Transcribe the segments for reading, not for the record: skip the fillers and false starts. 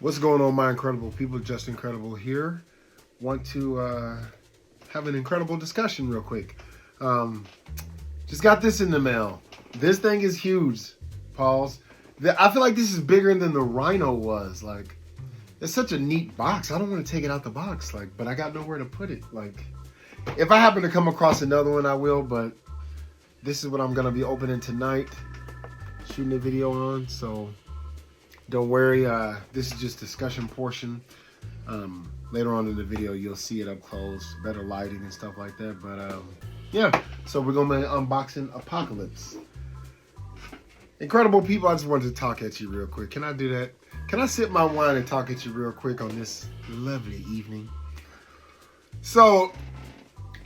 What's going on, my incredible people? Just Incredible here. Want to have an incredible discussion real quick. Just got this in the mail. This thing is huge, Pauls. I feel like this is bigger than the Rhino was. Like, it's such a neat box. I don't want to take it out the box, like, but I got nowhere to put it. Like, if I happen to come across another one, I will. But this is what I'm gonna be opening tonight, shooting a video on. So don't worry. This is just discussion portion. Later on in the video, you'll see it up close, better lighting and stuff like that. But yeah, so we're gonna be unboxing Apocalypse. Incredible people, I just wanted to talk at you real quick. Can I do that? Can I sip my wine and talk at you real quick on this lovely evening? So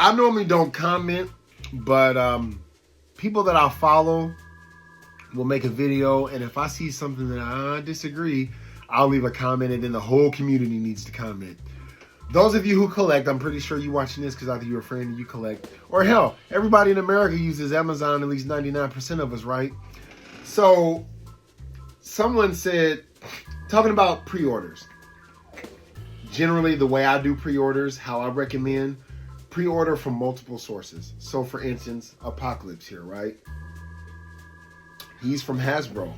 I normally don't comment, but people that I follow will make a video, and if I see something that I disagree, I'll leave a comment, and then the whole community needs to comment. Those of you who collect, I'm pretty sure you're watching this because either you're a friend and you collect, or hell, everybody in America uses Amazon, at least 99% of us, right? So someone said, talking about pre-orders. Generally, the way I do pre-orders, how I recommend, pre-order from multiple sources. So for instance, Apocalypse here, right? He's from Hasbro.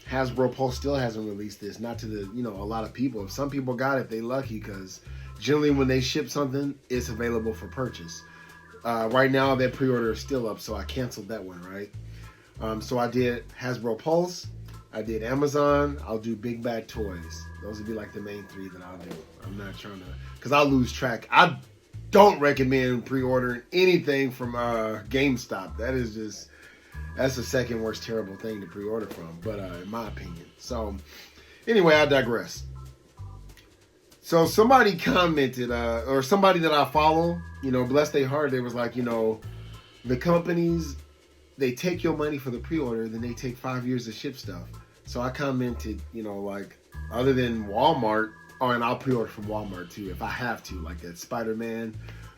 Hasbro Pulse still hasn't released this, not to the, a lot of people. If some people got it, they lucky, because generally when they ship something, it's available for purchase. Right now, that pre-order is still up, so I canceled that one, right? So I did Hasbro Pulse, I did Amazon, I'll do Big Bad Toys. Those would be like the main three that I'll do. I'm not trying to, because I'll lose track. I don't recommend pre-ordering anything from GameStop. That's the second worst terrible thing to pre-order from, but in my opinion. So anyway, I digress. So somebody commented, or somebody that I follow, bless their heart, they was like, the companies, they take your money for the pre-order, then they take 5 years to ship stuff. So I commented, like, other than Walmart, and I'll pre-order from Walmart too, if I have to, like that Spider-Man,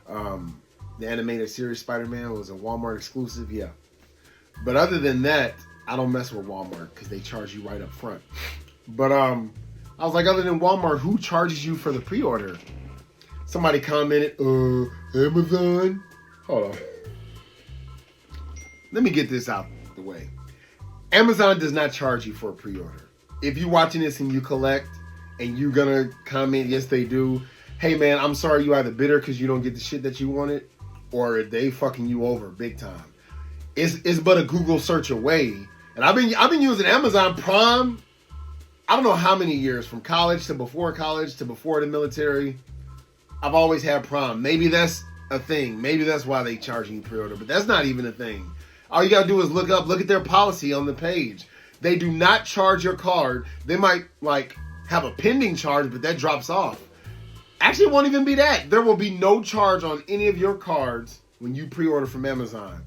the animated series Spider-Man was a Walmart exclusive, yeah. But other than that, I don't mess with Walmart because they charge you right up front. But I was like, other than Walmart, who charges you for the pre-order? Somebody commented, Amazon. Hold on. Let me get this out the way. Amazon does not charge you for a pre-order. If you're watching this and you collect and you're going to comment, yes, they do. Hey, man, I'm sorry you either bitter because you don't get the shit that you wanted, or they fucking you over big time. It's but a Google search away. And I've been using Amazon Prime, I don't know how many years, from college to before the military. I've always had Prime. Maybe that's a thing. Maybe that's why they charge you pre-order, but that's not even a thing. All you gotta do is look at their policy on the page. They do not charge your card. They might have a pending charge, but that drops off. Actually, it won't even be that. There will be no charge on any of your cards when you pre-order from Amazon.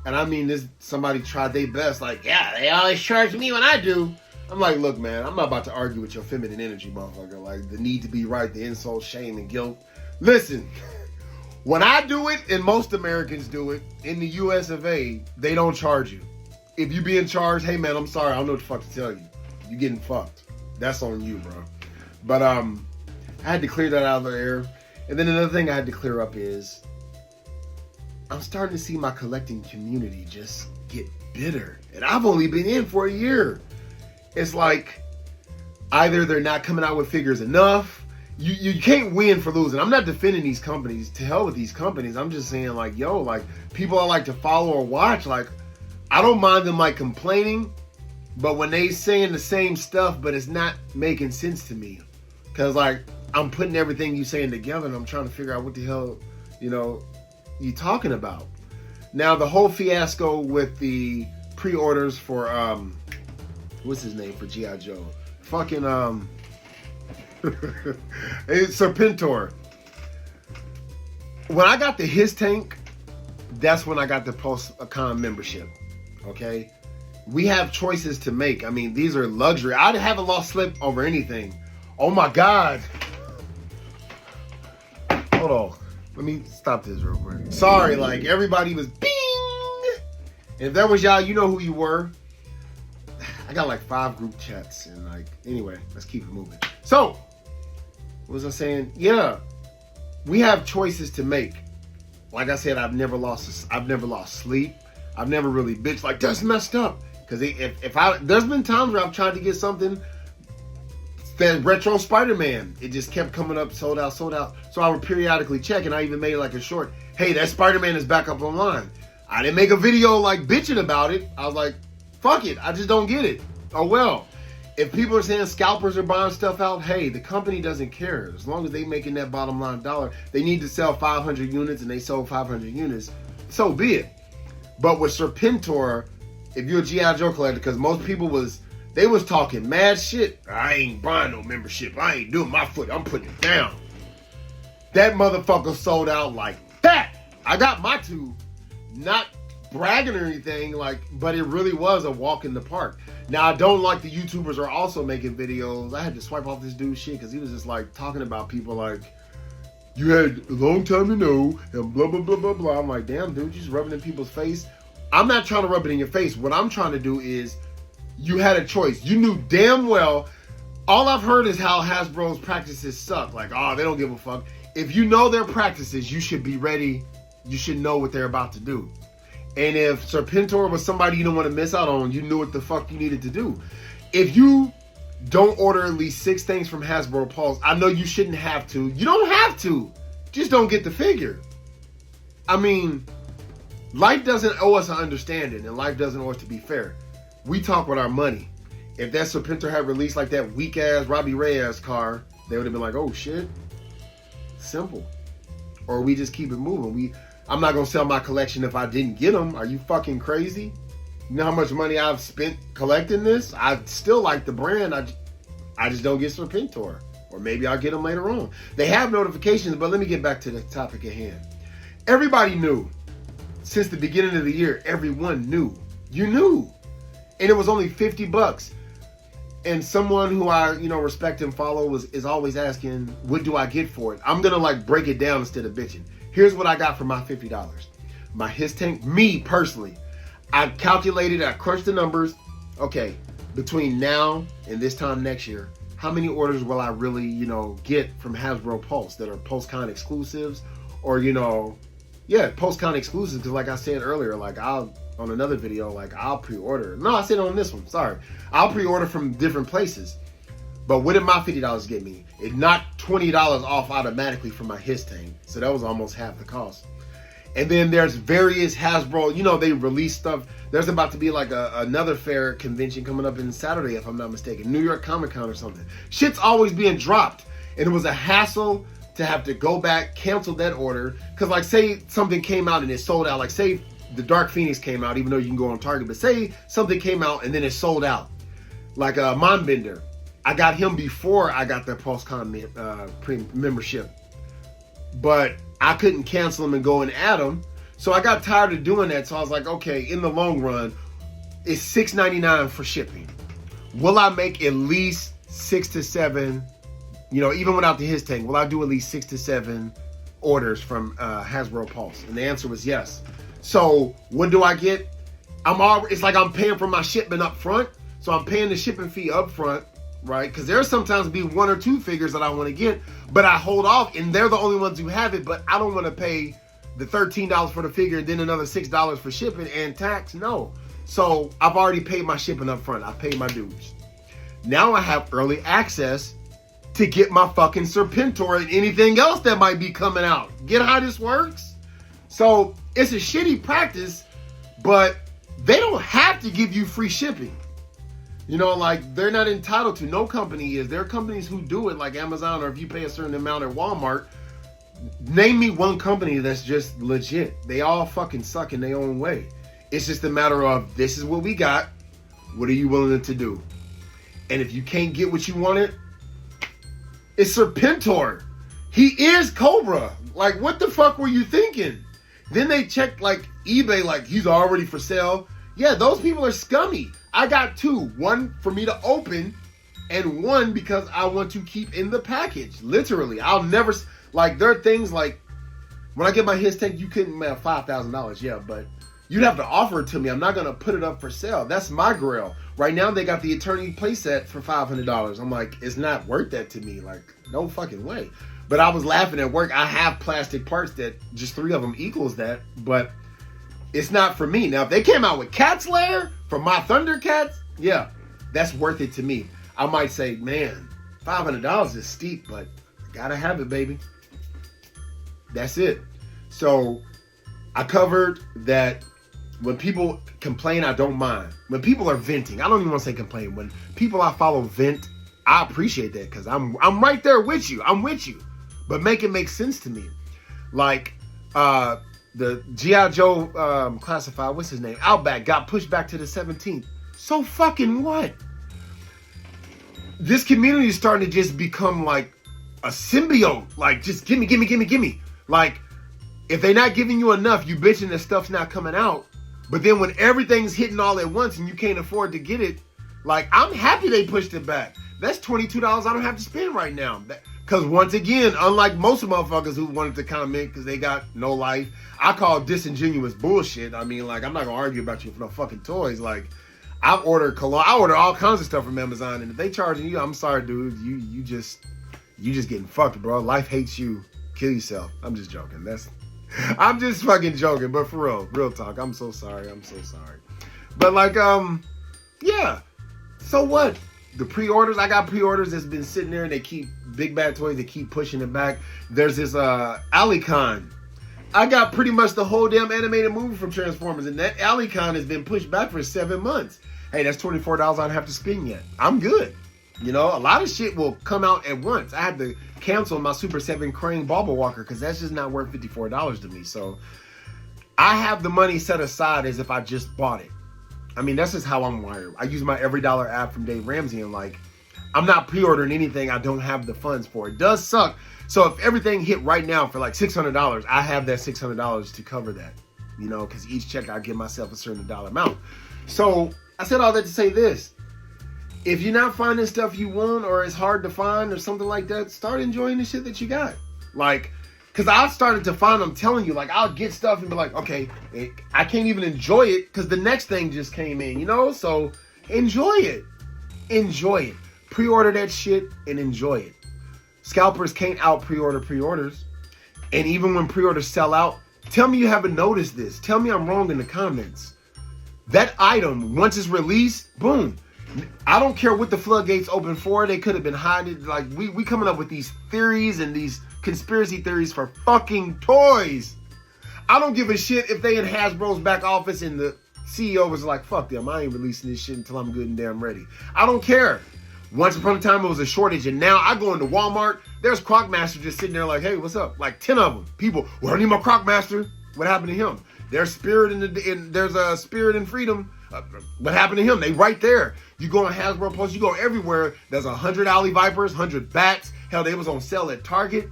And I mean, somebody tried their best. Like, yeah, they always charge me when I do. I'm like, look, man, I'm not about to argue with your feminine energy, motherfucker. Like, the need to be right, the insult, shame, and guilt. Listen, when I do it, and most Americans do it, in the US of A, they don't charge you. If you being charged, hey, man, I'm sorry. I don't know what the fuck to tell you. You getting fucked. That's on you, bro. But I had to clear that out of the air. And then another thing I had to clear up is, I'm starting to see my collecting community just get bitter. And I've only been in for a year. It's like, either they're not coming out with figures enough. You can't win for losing. I'm not defending these companies. To hell with these companies. I'm just saying, like, yo, like, people I like to follow or watch, like, I don't mind them, like, complaining. But when they saying the same stuff, but it's not making sense to me. Because, like, I'm putting everything you saying together, and I'm trying to figure out what the hell, you talking about. Now, the whole fiasco with the pre-orders for what's his name for G.I. Joe? Fucking it's Serpentor. When I got the his tank, that's when I got the post-con membership. Okay, we have choices to make. I mean, these are luxury. I haven't lost sleep over anything. Oh my God. Hold on. Let me stop this real quick. Sorry, like, everybody was bing. If that was y'all, you know who you were. I got like 5 group chats and like, anyway, let's keep it moving. So, what was I saying? Yeah, we have choices to make. Like I said, I've never lost sleep. I've never really bitched like, that's messed up. Because there's been times where I've tried to get something, that retro Spider-Man, it just kept coming up, sold out. So I would periodically check, and I even made like a short, hey, that Spider-Man is back up online. I didn't make a video like bitching about it. I was like, fuck it, I just don't get it. Oh well. If people are saying scalpers are buying stuff out, hey, the company doesn't care. As long as they making that bottom line dollar, they need to sell 500 units and they sold 500 units, so be it. But with Serpentor, if you're a G.I. Joe collector, because most people was talking mad shit. I ain't buying no membership. I ain't doing my foot. I'm putting it down. That motherfucker sold out like that. I got my 2. Not bragging or anything, like, but it really was a walk in the park. Now, I don't like the YouTubers are also making videos. I had to swipe off this dude's shit because he was just like talking about people like, you had a long time to know, and blah, blah, blah, blah, blah. I'm like, damn, dude, you just rubbing in people's face. I'm not trying to rub it in your face. What I'm trying to do is, you had a choice. You knew damn well. All I've heard is how Hasbro's practices suck. Like, oh, they don't give a fuck. If you know their practices, you should be ready. You should know what they're about to do. And if Serpentor was somebody you don't want to miss out on, you knew what the fuck you needed to do. If you don't order at least 6 things from Hasbro Pulse, I know you shouldn't have to. You don't have to. Just don't get the figure. I mean, life doesn't owe us an understanding, and life doesn't owe us to be fair. We talk with our money. If that Serpentor had released like that weak ass Robbie Reyes car, they would have been like, oh shit. Simple. Or we just keep it moving. I'm not gonna sell my collection if I didn't get them. Are you fucking crazy? You know how much money I've spent collecting this? I still like the brand. I just don't get Serpentor. Or maybe I'll get them later on. They have notifications, but let me get back to the topic at hand. Everybody knew. Since the beginning of the year, everyone knew. You knew. And it was only $50. And someone who I, respect and follow is always asking, what do I get for it? I'm going to like break it down instead of bitching. Here's what I got for my $50. My His Tank, me personally, I calculated, I crunched the numbers. Okay, between now and this time next year, how many orders will I really, get from Hasbro Pulse that are PulseCon exclusives or, PulseCon exclusives? Because like I said earlier, like on another video, like I'll pre-order. No, I said on this one, sorry. I'll pre-order from different places. But what did my $50 get me? It knocked $20 off automatically from my His Tank. So that was almost half the cost. And then there's various Hasbro, they release stuff. There's about to be like another fair convention coming up in Saturday, if I'm not mistaken. New York Comic Con or something. Shit's always being dropped. And it was a hassle to have to go back, cancel that order. Because like say something came out and it sold out. Like say the Dark Phoenix came out, even though you can go on Target. But say something came out and then it sold out. Like Mindbender. I got him before I got the PulseCon membership. But I couldn't cancel them and go and add them. So I got tired of doing that. So I was like, okay, in the long run, it's $6.99 for shipping. Will I make at least 6 to 7, even without the His Tank, will I do at least 6 to 7 orders from Hasbro Pulse? And the answer was yes. So what do I get? It's like I'm paying for my shipment up front. So I'm paying the shipping fee up front. Right? Because there's sometimes be 1 or 2 figures that I want to get, but I hold off, and they're the only ones who have it, but I don't want to pay the $13 for the figure and then another $6 for shipping and tax. No. So I've already paid my shipping up front. I paid my dues. Now I have early access to get my fucking Serpentor and anything else that might be coming out. Get how this works? So it's a shitty practice, but they don't have to give you free shipping. Like they're not entitled to. No company is. There are companies who do it, like Amazon, or if you pay a certain amount at Walmart. Name me one company that's just legit. They all fucking suck in their own way. It's just a matter of, this is what we got. What are you willing to do? And if you can't get what you wanted, it's Serpentor. He is Cobra. Like, what the fuck were you thinking? Then they checked like eBay, like he's already for sale. Yeah, those people are scummy. I got 2. One for me to open and one because I want to keep in the package. Literally. I'll never, like, there are things like, when I get my His Tank, you couldn't, $5,000, yeah, but, You'd have to offer it to me. I'm not going to put it up for sale. That's my grail. Right now, they got the Eternity playset for $500. I'm like, it's not worth that to me. Like, no fucking way. But I was laughing at work. I have plastic parts that just 3 of them equals that. But it's not for me. Now, if they came out with Cat's Lair from my Thundercats, yeah, that's worth it to me. I might say, man, $500 is steep, but I gotta have it, baby. That's it. So I covered that. When people complain, I don't mind. When people are venting, I don't even want to say complain. When people I follow vent, I appreciate that because I'm right there with you. I'm with you. But make it make sense to me. Like the G.I. Joe classified, what's his name? Outback got pushed back to the 17th. So fucking what? This community is starting to just become like a symbiote. Like just gimme. Like if they're not giving you enough, you bitching that stuff's not coming out. But then when everything's hitting all at once and you can't afford to get it, like, I'm happy they pushed it back. That's $22 I don't have to spend right now. Because once again, unlike most of motherfuckers who wanted to comment because they got no life, I call disingenuous bullshit. I mean, like, I'm not going to argue about you for no fucking toys. Like, I order cologne. I order all kinds of stuff from Amazon. And if they charging you, I'm sorry, dude. You just getting fucked, bro. Life hates you. Kill yourself. I'm just joking. I'm just fucking joking, but for real talk, I'm so sorry. But like, yeah. So what? The pre-orders, I got pre-orders that's been sitting there and they keep, Big Bad Toys, they keep pushing it back. There's this Alicon. I got pretty much the whole damn animated movie from Transformers, and that Alicon has been pushed back for 7 months. Hey, that's $24 I don't have to spend yet. I'm good. You know, a lot of shit will come out at once. I had to cancel my Super 7 Crane Bobble Walker because that's just not worth $54 to me. So I have the money set aside as if I just bought it. I mean, that's just how I'm wired. I use my Every Dollar app from Dave Ramsey, and like, I'm not pre-ordering anything I don't have the funds for. It does suck. So if everything hit right now for like $600, I have that $600 to cover that, you know, because each check I give myself a certain dollar amount. So I said all that to say this. If you're not finding stuff you want or it's hard to find or something like that, start enjoying the shit that you got. Like, because I started to find, I'm telling you, like, I'll get stuff and be like, okay, I can't even enjoy it because the next thing just came in, you know? So enjoy it. Enjoy it. Pre-order that shit and enjoy it. Scalpers can't out pre-orders. And even when pre-orders sell out, tell me you haven't noticed this. Tell me I'm wrong in the comments. That item, once it's released, boom. I don't care what the floodgates open for. They could have been hiding. Like, we coming up with these theories and these conspiracy theories for fucking toys. I don't give a shit if they in Hasbro's back office and the CEO was like, fuck them, I ain't releasing this shit until I'm good and damn ready. I don't care. Once upon a time, it was a shortage, and now I go into Walmart, there's Crocmaster just sitting there like, hey, what's up? Like 10 of them. People, well, I need my Crocmaster. What happened to him? There's Spirit there's a Spirit and Freedom. What happened to him? They right there. You go on Hasbro Plus, you go everywhere. There's 100 Alley Vipers, 100 Bats. Hell, they was on sale at Target.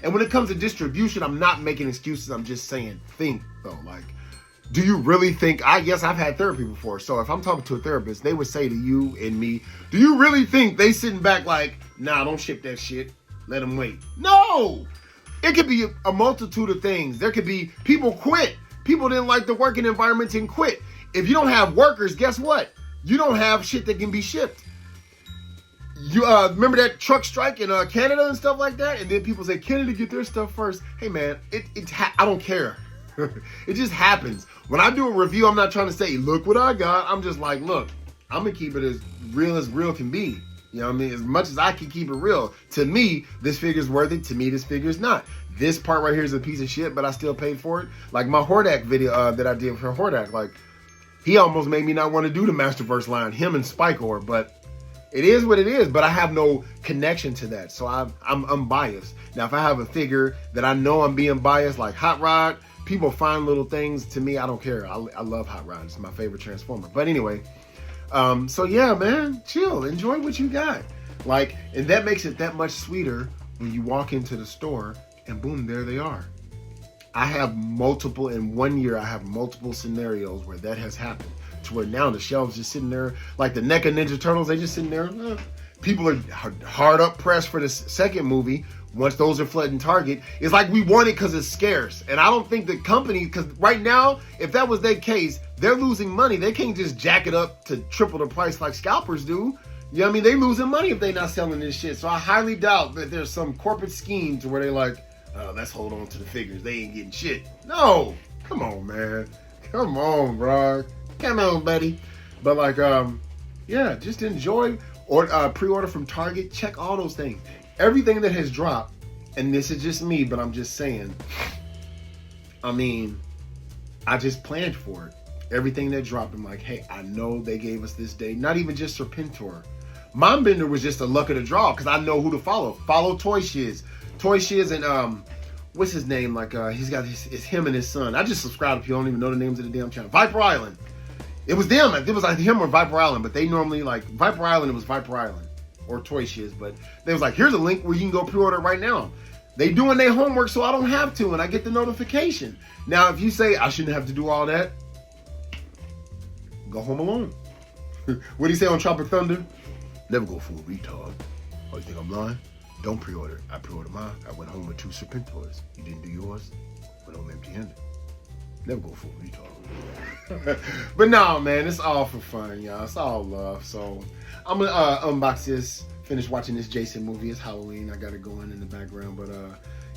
And when it comes to distribution, I'm not making excuses. I'm just saying, think though. Like, do you really think, yes, I've had therapy before. So if I'm talking to a therapist, they would say to you and me, do you really think they sitting back like, nah, don't ship that shit. Let them wait. No! It could be a multitude of things. There could be people quit. People didn't like the working environment and quit. If you don't have workers, guess what? You don't have shit that can be shipped. You remember that truck strike in Canada and stuff like that? And then people say, Canada get their stuff first. Hey man, I don't care. It just happens. When I do a review, I'm not trying to say, look what I got. I'm just like, look, I'm going to keep it as real can be. You know what I mean? As much as I can keep it real. To me, this figure's worth it. To me, this figure's not. This part right here is a piece of shit, but I still paid for it. Like my Hordak video that I did for Hordak. Like, he almost made me not want to do the Masterverse line, him and Spike-Or, but it is what it is. But I have no connection to that, so I'm unbiased. Now, if I have a figure that I know I'm being biased, like Hot Rod, people find little things. To me, I don't care. I love Hot Rod. It's my favorite Transformer. But anyway, so yeah, man, chill. Enjoy what you got. Like, and that makes it that much sweeter when you walk into the store and boom, there they are. I have multiple, in 1 year, I have multiple scenarios where that has happened. To where now the shelves just sitting there, like the NECA Ninja Turtles, they just sitting there. People are hard up pressed for the second movie, Once those are flooding Target, it's like we want it because it's scarce. And I don't think the company, because right now, if that was their case, they're losing money. They can't just jack it up to triple the price like scalpers do. You know what I mean? They losing money if they're not selling this shit. So I highly doubt that there's some corporate scheme to where they're like, let's hold on to the figures. They ain't getting shit. No. Come on, man. Come on, bro. Come on, buddy. But like, yeah, just enjoy or pre-order from Target. Check all those things. Everything that has dropped, and this is just me, but I'm just saying, I mean, I just planned for it. Everything that dropped, I'm like, hey, I know they gave us this day. Not even just Serpentor. Mindbender was just a luck of the draw because I know who to follow. Follow Toy Shiz. Toy Shiz and, what's his name? Like, he's got it's him and his son. I just subscribed to you. I don't even know the names of the damn channel. Viper Island. It was them. It was like him or Viper Island, but they normally like Viper Island. It was Viper Island or Toy Shiz, but they was like, here's a link where you can go pre-order right now. They doing their homework, so I don't have to, and I get the notification. Now, if you say I shouldn't have to do all that, go home alone. What do you say on Tropic Thunder? Never go full retard. Oh, you think I'm lying? Don't pre-order. I pre-ordered mine. I went home with 2 Serpentors. You didn't do yours? Went home empty-handed. Never go full retard. But no, man, it's all for fun, y'all. It's all love. So I'm gonna unbox this, finish watching this Jason movie. It's Halloween. I got it going in the background. But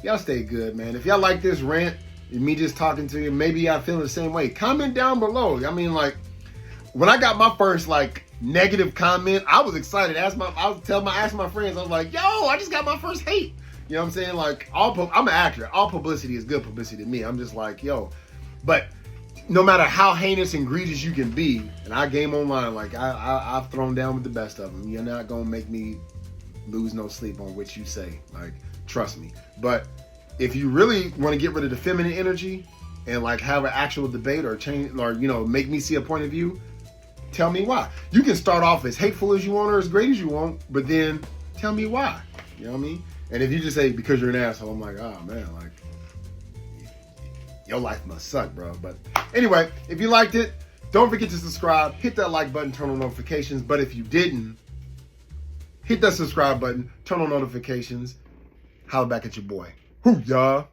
y'all stay good, man. If y'all like this rant, and me just talking to you, maybe y'all feeling the same way. Comment down below. I mean, like, when I got my first, like, negative comment, I was excited. Ask my friends, I was like, yo, I just got my first hate. You know what I'm saying? Like, I'm an actor. All publicity is good publicity to me. I'm just like, yo. But no matter how heinous and egregious you can be, and I game online, like, I've thrown down with the best of them. You're not going to make me lose no sleep on what you say. Like, trust me. But if you really want to get rid of the feminine energy and, like, have an actual debate or change, or, you know, make me see a point of view, tell me why. You can start off as hateful as you want or as great as you want, but then tell me why. You know what I mean? And if you just say, because you're an asshole, I'm like, oh, man, like, your life must suck, bro. But anyway, if you liked it, don't forget to subscribe. Hit that like button, turn on notifications. But if you didn't, hit that subscribe button, turn on notifications. Holla back at your boy. Hoo, y'all.